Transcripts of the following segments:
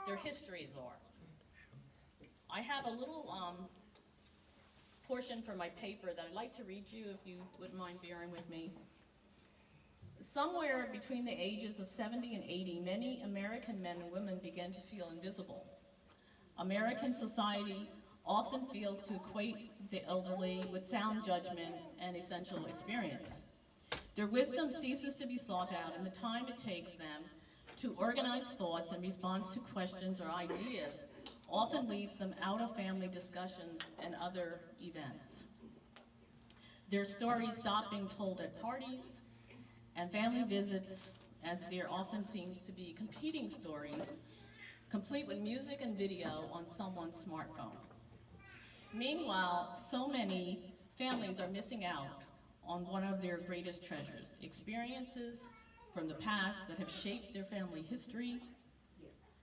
their histories are. I have a little portion from my paper that I'd like to read you if you wouldn't mind bearing with me. Somewhere between the ages of 70 and 80, many American men and women began to feel invisible. American society often fails to equate the elderly with sound judgment and essential experience. Their wisdom ceases to be sought out, and the time it takes them to organize thoughts and response to questions or ideas often leaves them out of family discussions and other events. Their stories stop being told at parties and family visits, as there often seems to be competing stories, complete with music and video on someone's smartphone. Meanwhile, so many families are missing out on one of their greatest treasures, experiences from the past that have shaped their family history,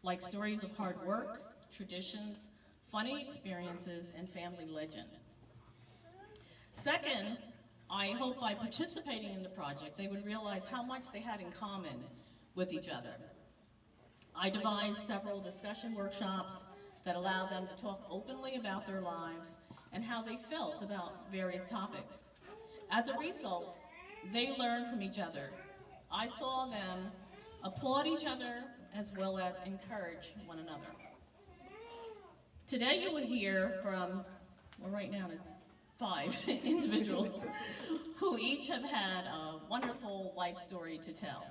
like stories of hard work, traditions, funny experiences, and family legend. Second, I hope by participating in the project, they would realize how much they had in common with each other. I devised several discussion workshops that allowed them to talk openly about their lives and how they felt about various topics. As a result, they learned from each other. I saw them applaud each other as well as encourage one another. Today you will hear from, well, right now it's 5 individuals who each have had a wonderful life story to tell.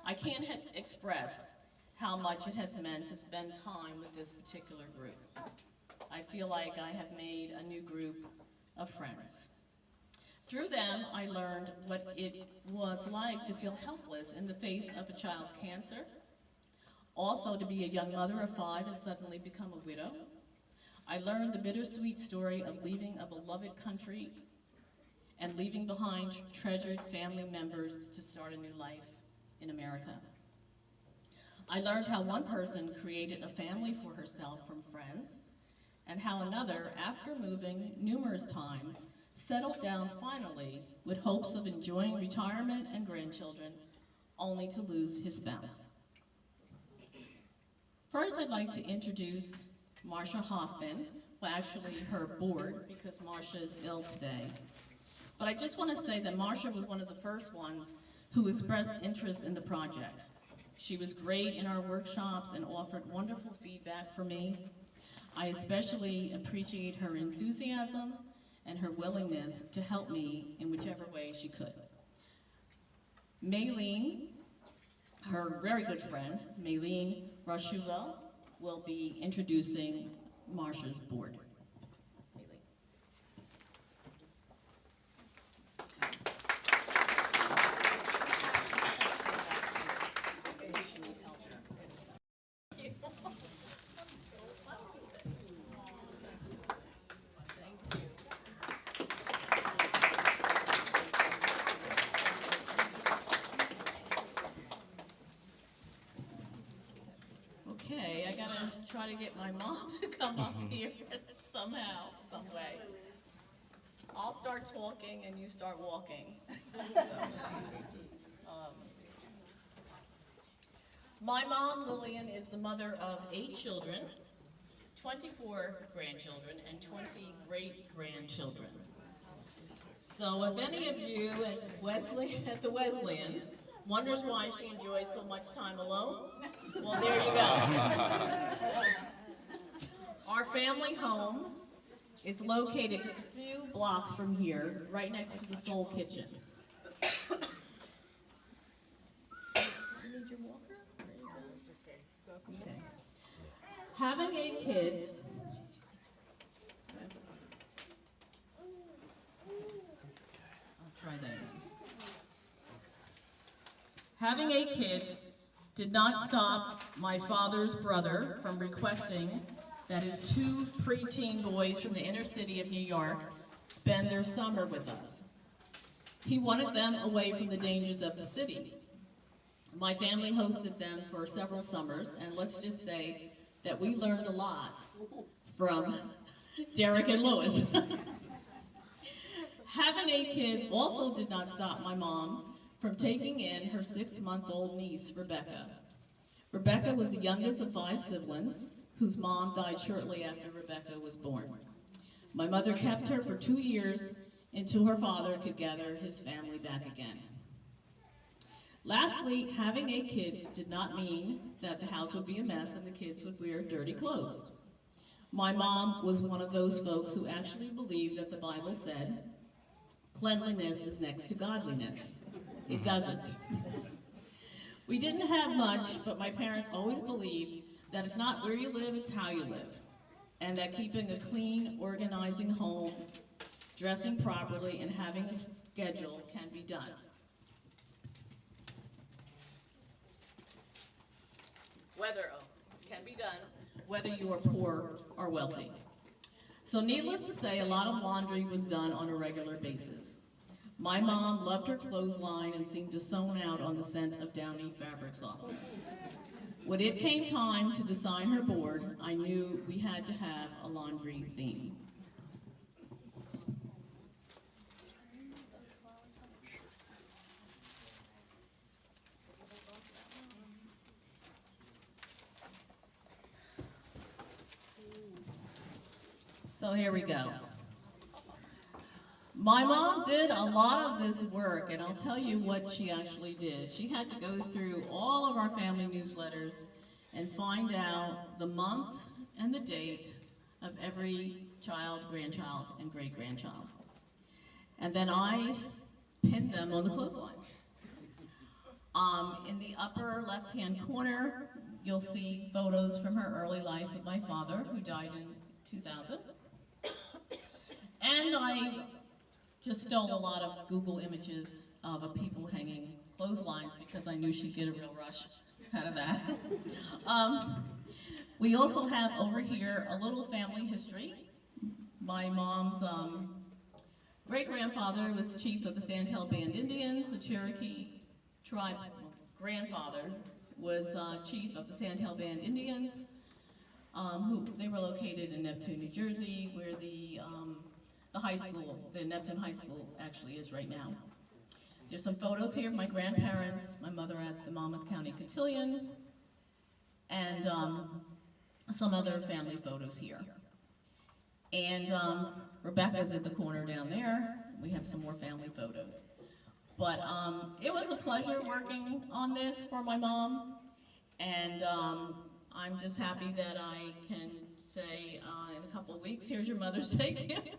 I can't express how much it has meant to spend time with this particular group. I feel like I have made a new group of friends. Through them, I learned what it was like to feel helpless in the face of a child's cancer, also to be a young mother of 5 and suddenly become a widow. I learned the bittersweet story of leaving a beloved country and leaving behind treasured family members to start a new life in America. I learned how one person created a family for herself from friends, and how another, after moving numerous times, settled down finally with hopes of enjoying retirement and grandchildren, only to lose his spouse. First, I'd like to introduce Marcia Hoffman, well, actually her board, because Marcia is ill today. But I just want to say that Marcia was one of the first ones who expressed interest in the project. She was great in our workshops and offered wonderful feedback for me. I especially appreciate her enthusiasm and her willingness to help me in whichever way she could. Maylene, her very good friend, Maylene Rashula, will be introducing Marcia's board. Okay, I gotta try to get my mom to come up here somehow, some way. I'll start talking and you start walking. My mom, Lilian, is the mother of 8 children, 24 grandchildren, and 20 great-grandchildren. So if any of you at the Wesleyan wonders why she enjoys so much time alone, well, there you go. Our family home is located just a few blocks from here, right next to the Soul Kitchen. You need your walker? There you go. Okay. Having 8 kids, I'll try that again. Having 8 kids did not stop my father's brother from requesting that his 2 preteen boys from the inner city of New York spend their summer with us. He wanted them away from the dangers of the city. My family hosted them for several summers, and let's just say that we learned a lot from Derek and Lewis. Having 8 kids also did not stop my mom from taking in her 6-month-old niece, Rebecca. Rebecca was the youngest of 5 siblings, whose mom died shortly after Rebecca was born. My mother kept her for 2 years until her father could gather his family back again. Lastly, having 8 kids did not mean that the house would be a mess and the kids would wear dirty clothes. My mom was one of those folks who actually believed that the Bible said, cleanliness is next to godliness. It doesn't. We didn't have much, but my parents always believed that it's not where you live, it's how you live. And that keeping a clean, organizing home, dressing properly, and having a schedule can be done. Can be done, whether you are poor or wealthy. So needless to say, a lot of laundry was done on a regular basis. My mom loved her clothesline and seemed to zone out on the scent of downy fabric softener. When it came time to design her board, I knew we had to have a laundry theme. So here we go. My mom did a lot of this work, and I'll tell you what she actually did. She had to go through all of our family newsletters and find out the month and the date of every child, grandchild, and great-grandchild. And then I pinned them on the clothesline. In the upper left-hand corner, you'll see photos from her early life of my father, who died in 2000. And I just stole a lot of Google images of people hanging clotheslines because I knew she'd get a real rush out of that. We also have over here a little family history. My mom's great-grandfather was chief of the Sandhill Band Indians, a Cherokee tribe. Grandfather was chief of the Sandhill Band Indians, they were located in Neptune, New Jersey, where the high school, the Neptune High School, actually is right now. There's some photos here of my grandparents, my mother at the Monmouth County Cotillion, and some other family photos here. And Rebecca's at the corner down there. We have some more family photos. But it was a pleasure working on this for my mom, and I'm just happy that I can say in a couple of weeks, here's your Mother's Day gift.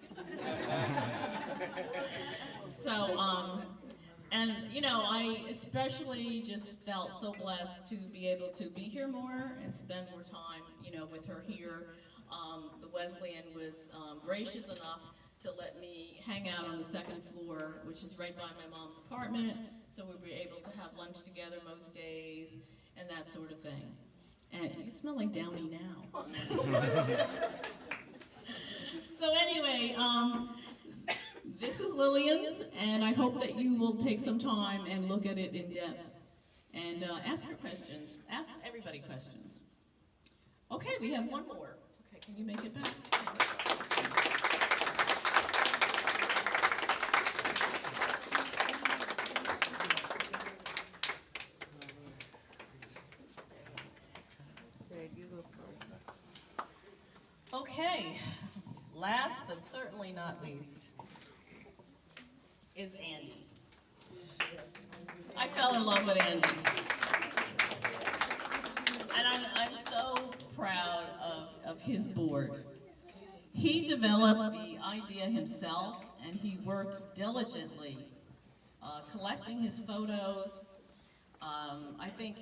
So, and you know, I especially just felt so blessed to be able to be here more and spend more time, you know, with her here. The Wesleyan was gracious enough to let me hang out on the 2nd floor, which is right by my mom's apartment, so we were able to have lunch together most days and that sort of thing. And you smell like Downy now. So anyway, this is Lilian's, and I hope that you will take some time and look at it in depth and ask her questions. Ask everybody questions. Okay, we have one more. Okay, can you make it back? Okay, last but certainly not least is Andy. I fell in love with Andy. And I'm so proud of his board. He developed the idea himself, and he worked diligently collecting his photos. I think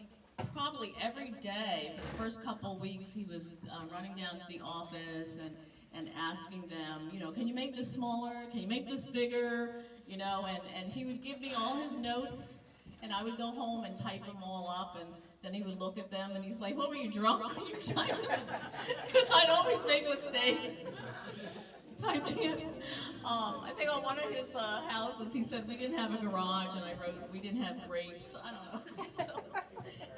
probably every day for the first couple weeks he was running down to the office and asking them, you know, can you make this smaller? Can you make this bigger? You know, and he would give me all his notes, and I would go home and type them all up, and then he would look at them and he's like, what were you, drunk when you were typing them? Because I'd always make mistakes typing it. I think on one of his houses he said we didn't have a garage, and I wrote we didn't have grapes. I don't know. So,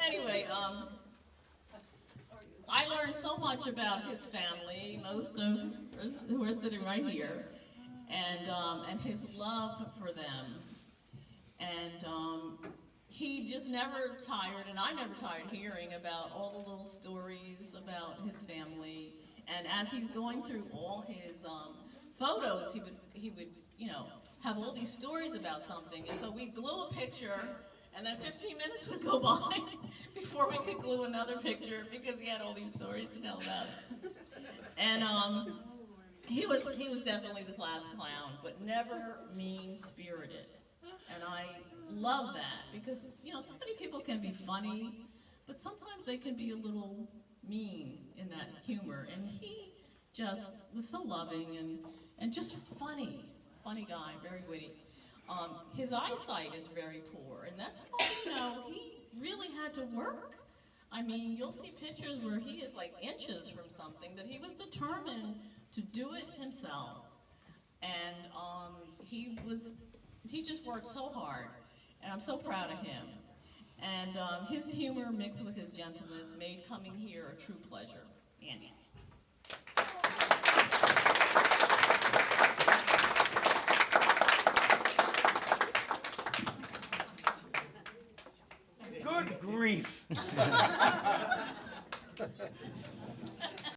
anyway, I learned so much about his family, most of who are sitting right here, and his love for them. And he he just never tired, and I never tired hearing about all the little stories about his family. And as he's going through all his photos, he would, you know, have all these stories about something. And so we'd glue a picture, and then 15 minutes would go by before we could glue another picture because he had all these stories to tell about it. And he was definitely the class clown, but never mean-spirited. And I love that because, you know, so many people can be funny, but sometimes they can be a little mean in that humor. And he just was so loving and just funny guy, very witty. His eyesight is very poor, and that's why, you know, he really had to work. I mean, you'll see pictures where he is like inches from something, but he was determined to do it himself. And he just worked so hard, and I'm so proud of him. And his humor mixed with his gentleness made coming here a true pleasure. Andy. Good grief.